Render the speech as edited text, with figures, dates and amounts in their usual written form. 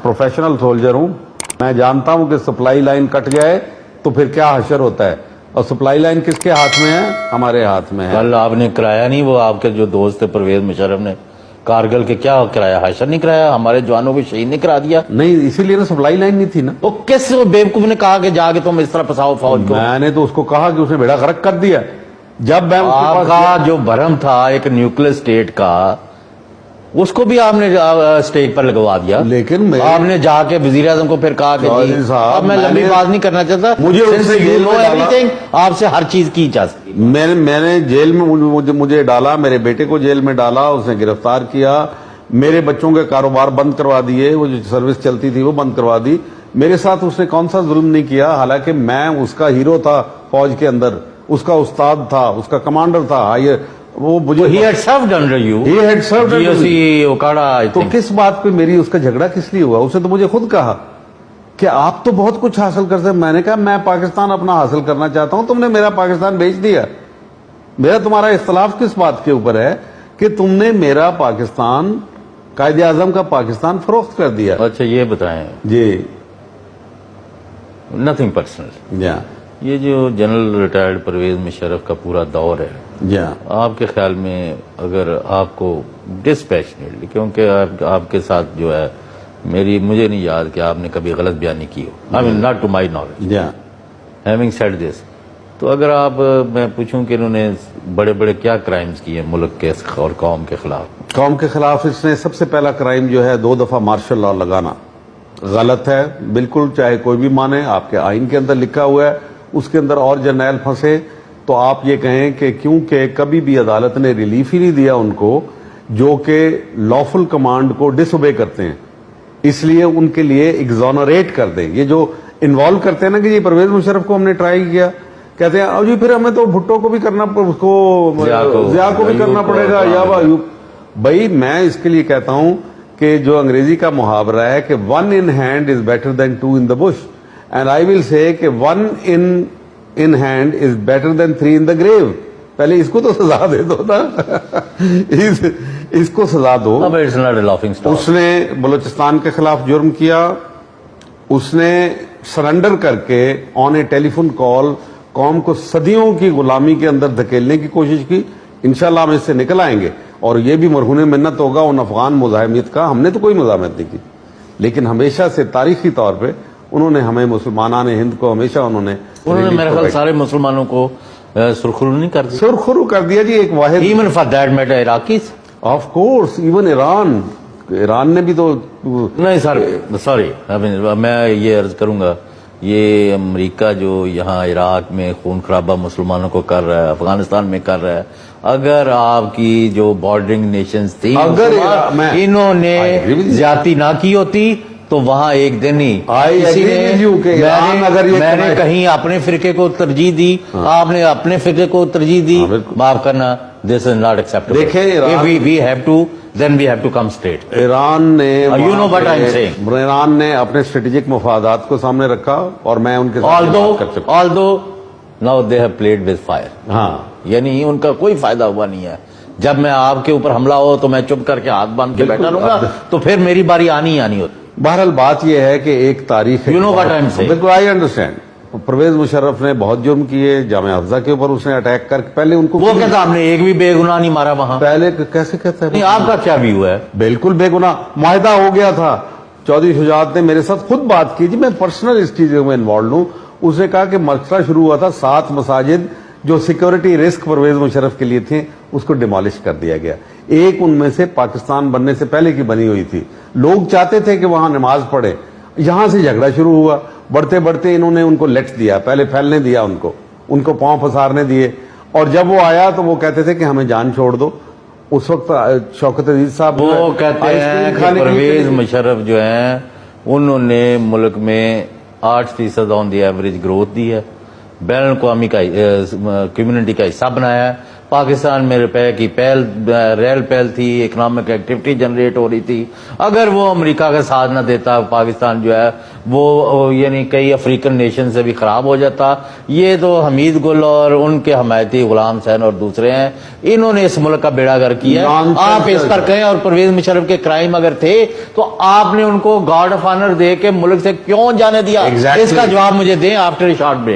Professional soldier हूं, मैं जानता हूं कि सप्लाई लाइन कट जाए तो फिर क्या हशर होता है, और सप्लाई लाइन किसके हाथ में है? हमारे हाथ में है। कल आपने कराया नहीं, वो आपके जो दोस्त थे परवेज मुशर्रफ ने कारगिल के क्या कराया, हशर नहीं कराया, हमारे जवानों को शहीद नहीं करा दिया। नहीं, इसीलिए ना सप्लाई लाइन नहीं थी ना। तो किस बेवकूफ ने कहा कि जाके तुम इस तरह फंसाओ फौज को? मैंने तो उसको कहा कि उसने बेड़ा गर्क कर दिया। जब मैं उसके पास आपका जो भरम था एक न्यूक्लियर स्टेट का, उसको भी आपने स्टेज पर लगवा दिया। लेकिन आपने जाके वजीर आजम को फिर कहा कि चौधरी जी, साहब, अब मैं लंबी बात नहीं करना चाहता, मुझे उससे जेल में डाला। एवरीथिंग आपसे हर चीज की जा सकती। मैंने जेल में मुझे डाला, मेरे बेटे को जेल में डाला, उसने गिरफ्तार किया, मेरे बच्चों के कारोबार बंद करवा दिए, वो जो सर्विस चलती थी वो बंद करवा दी। मेरे साथ उसने कौन सा जुल्म नहीं किया, हालांकि मैं उसका हीरो था फौज के अंदर, उसका उस्ताद था, उसका कमांडर था। ये वो मुझे He had served under you. He had served under GOC me. Okara, I तो think. किस बात पे मेरी उसका झगड़ा किस लिए हुआ? उसने तो मुझे खुद कहा कि आप तो बहुत कुछ हासिल करते हैं। मैंने कहा मैं पाकिस्तान अपना हासिल करना चाहता हूं, तुमने मेरा पाकिस्तान बेच दिया। मेरा तुम्हारा इख्तलाफ किस बात के ऊपर है कि तुमने मेरा पाकिस्तान, कायदे आजम का पाकिस्तान फरोख्त कर दिया। अच्छा ये बताएं, जी, नथिंग पर्सनल, या ये जो जनरल रिटायर्ड परवेज मुशर्रफ का पूरा दौर है, या आपके ख्याल में अगर आपको डिस्पैशनेटली, क्योंकि आपके साथ जो है मुझे नहीं याद कि आपने कभी गलत बयानी की हो, I mean not to my knowledge, या हैविंग सेड दिस, तो अगर आप मैं पूछूं कि इन्होंने बड़े बड़े क्या क्राइम्स किए मुल्क के और कौम के खिलाफ? कौम के खिलाफ इसने सबसे पहला क्राइम जो है 2 दफा मार्शल लॉ लगाना गलत है बिल्कुल, चाहे कोई भी माने। आपके आइन के अंदर लिखा हुआ है, उसके अंदर और जर्नैल फंसे तो आप ये कहें कि क्योंकि कभी भी अदालत ने रिलीफ ही नहीं दिया उनको, जो कि लॉफुल कमांड को डिसोबे करते हैं, इसलिए उनके लिए एग्जोनरेट कर दें। ये जो इन्वॉल्व करते हैं ना कि जी परवेज मुशर्रफ को हमने ट्राई किया, कहते हैं अब जी फिर हमें तो भुट्टो को भी करना, उसको ज़िया को भी करना पड़ेगा, या भाई मैं इसके लिए कहता हूं कि जो अंग्रेजी का मुहावरा है कि 1 in hand is better than 2 in the bush, and I will say कि 1 in hand is better than 3 in the grave। पहले इसको तो सजा दे दो ना इसको सजा दो। अब it's not a laughing stock. उसने बलूचिस्तान के खिलाफ जुर्म किया, उसने सरेंडर करके ऑन ए टेलीफोन कॉल कौम को सदियों की गुलामी के अंदर धकेलने की कोशिश की। इंशाल्लाह हम इससे निकल आएंगे, और ये भी मरहून मिन्नत होगा उन अफगान मुजाहिमियत का। हमने तो कोई मुजाहिमत नहीं की, लेकिन हमेशा से तारीखी तौर पे उन्होंने हमें मुसलमानान हिंद को हमेशा उन्होंने मेरे ख्याल सारे मुसलमानों को सुरखरू नहीं कर दिया, सुरखरू कर दिया जी। एक वाहिद, even for that matter Iraqis, of course even Iran ने भी तो नहीं सर सॉरी, मैं ये अर्ज करूंगा, ये अमेरिका जो यहाँ इराक में खून खराबा मुसलमानों को कर रहा है, अफगानिस्तान में कर रहा है, अगर आपकी जो बॉर्डरिंग नेशंस थी अगर इन्होंने ज्यादती ना की होती तो वहां एक दिन ही मैंने कहीं अपने फिरके को तरजीह दी, आपने अपने फिरके को तरजीह दी, माफ करना, दिस इज नॉट एक्सेप्टेबल। देखिए we have to then we have to come straight। Iran ने you know what I'm saying। Iran ने अपने स्ट्रेटेजिक मफादात को सामने रखा, और मैं उनके साथ although now they have played with fire। हाँ, यानी उनका कोई फायदा हुआ नहीं है। जब मैं आपके ऊपर हमला हो तो मैं चुप करके हाथ बांध के बैठा रहूंगा, तो फिर मेरी बारी आनी होती। बहरहाल बात यह है कि एक तारीख, you know what I'm saying। बिल्कुल आई अंडरस्टैंड। परवेज मुशर्रफ ने बहुत जुर्म किए, जामिया हफ्जा के ऊपर उसने अटैक करके पहले उनको, वो कहता आपने एक भी बेगुनाह नहीं मारा वहां, पहले कैसे कहता है? नहीं, आपका क्या व्यू है? बिल्कुल बेगुनाह, माहिदा हो गया था। चौधरी शुजात ने मेरे साथ खुद बात की जी, मैं पर्सनल इस चीज में इन्वॉल्व हूं। उसने कहा कि मसला शुरू हुआ था 7 मसाजिद जो सिक्योरिटी रिस्क परवेज मुशर्रफ के लिए थे, उसको डिमोलिश कर दिया गया। एक उनमें से पाकिस्तान बनने से पहले की बनी हुई थी, लोग चाहते थे कि वहां नमाज पढ़े, यहां से झगड़ा शुरू हुआ। बढ़ते बढ़ते इन्होंने उनको लेट दिया, पहले फैलने दिया, उनको पांव पसारने दिए, और जब वो आया तो वो कहते थे कि हमें जान छोड़ दो। उस वक्त शौकत अजीज साहब वो कहते हैं कि परवेज मुशर्रफ जो हैं उन्होंने मुल्क में 8% ऑन दी एवरेज ग्रोथ दी है, बैन अवी का कम्युनिटी का हिस्सा बनाया है, پاکستان میں روپے کی ریل پہل تھی، اکنامک ایکٹیویٹی جنریٹ ہو رہی تھی. اگر وہ امریکہ کا ساتھ نہ دیتا پاکستان جو ہے وہ یعنی کئی افریقن نیشن سے بھی خراب ہو جاتا. یہ تو حمید گل اور ان کے حمایتی غلام حسین اور دوسرے ہیں، انہوں نے اس ملک کا بیڑا گرک کیا ہے. آپ اس پر کہیں اور پرویز مشرف کے کرائم اگر تھے تو آپ نے ان کو گارڈ آف آنر دے کے ملک سے کیوں جانے دیا؟ اس کا جواب مجھے دیں آفٹر شارٹ بریک.